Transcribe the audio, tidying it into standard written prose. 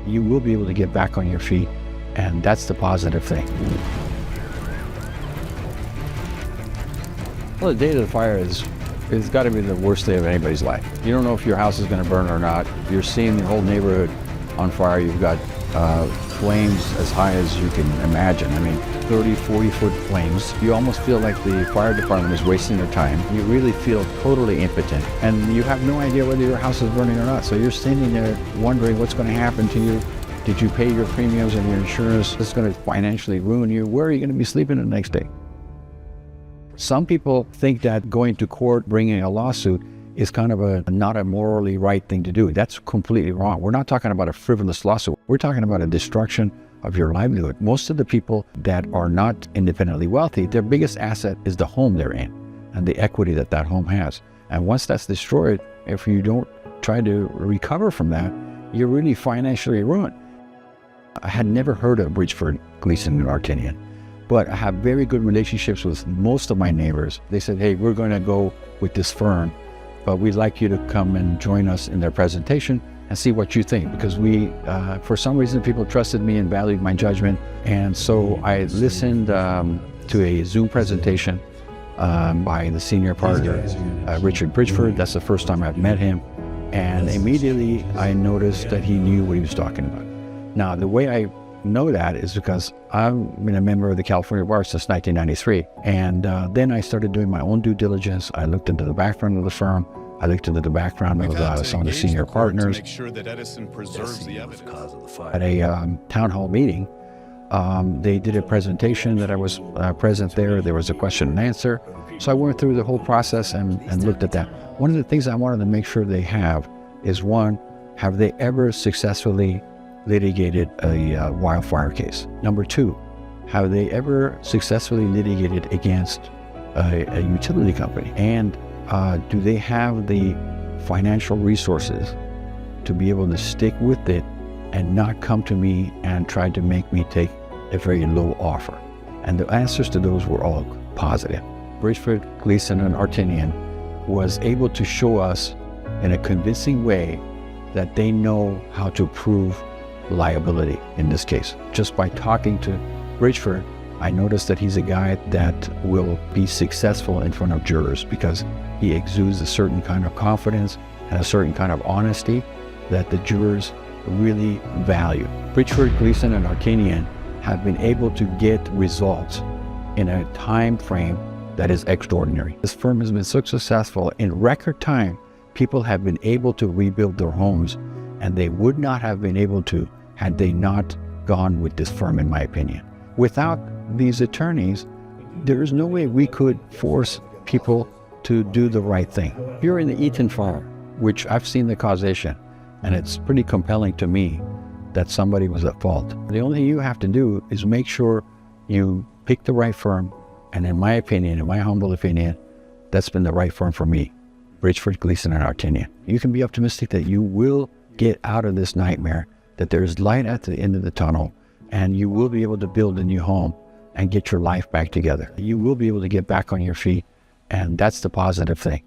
you will be able to get back on your feet, and that's the positive thing. Well, the day of the fire it's got to be the worst day of anybody's life. You don't know if your house is going to burn or not. You're seeing the whole neighborhood on fire. You've got flames as high as you can imagine. I mean, 30, 40-foot flames. You almost feel like the fire department is wasting their time. You really feel totally impotent, and you have no idea whether your house is burning or not. So you're standing there wondering what's going to happen to you. Did you pay your premiums and your insurance? It's going to financially ruin you. Where are you going to be sleeping the next day? Some people think that going to court, bringing a lawsuit, is kind of not a morally right thing to do. That's completely wrong. We're not talking about a frivolous lawsuit. We're talking about a destruction of your livelihood. Most of the people that are not independently wealthy, their biggest asset is the home they're in and the equity that that home has. And once that's destroyed, if you don't try to recover from that, you're really financially ruined. I had never heard of Bridgford, Gleason Artinian, but I have very good relationships with most of my neighbors. They said, hey, we're going to go with this firm, but we'd like you to come and join us in their presentation and see what you think, because for some reason, people trusted me and valued my judgment. And so I listened to a Zoom presentation by the senior partner, Richard Bridgford. That's the first time I've met him. And immediately I noticed that he knew what he was talking about. Now, the way I know that is because I've been a member of the California Bar since 1993. And then I started doing my own due diligence. I looked into the background of the firm. I looked into the background of some of the senior partners. Make sure that Edison preserves the evidence. At a town hall meeting, they did a presentation that I was present there. There was a question and answer. So I went through the whole process and looked at that. One of the things I wanted to make sure they have is, one, have they ever successfully litigated a wildfire case? Number two, have they ever successfully litigated against a utility company? And do they have the financial resources to be able to stick with it and not come to me and try to make me take a very low offer? And the answers to those were all positive. Bridgford, Gleason, and Artinian was able to show us in a convincing way that they know how to prove liability in this case. Just by talking to Bridgford, I noticed that he's a guy that will be successful in front of jurors because he exudes a certain kind of confidence and a certain kind of honesty that the jurors really value. Bridgford, Gleason, and Artinian have been able to get results in a time frame that is extraordinary. This firm has been so successful. In record time, people have been able to rebuild their homes, and they would not have been able to had they not gone with this firm, in my opinion. Without these attorneys, there is no way we could force people to do the right thing. You're in the Eaton fire, which I've seen the causation, and it's pretty compelling to me that somebody was at fault. The only thing you have to do is make sure you pick the right firm, and in my opinion, in my humble opinion, that's been the right firm for me, Bridgford, Gleason, and Artinian. You can be optimistic that you will get out of this nightmare, that there's light at the end of the tunnel, and you will be able to build a new home and get your life back together. You will be able to get back on your feet, and that's the positive thing.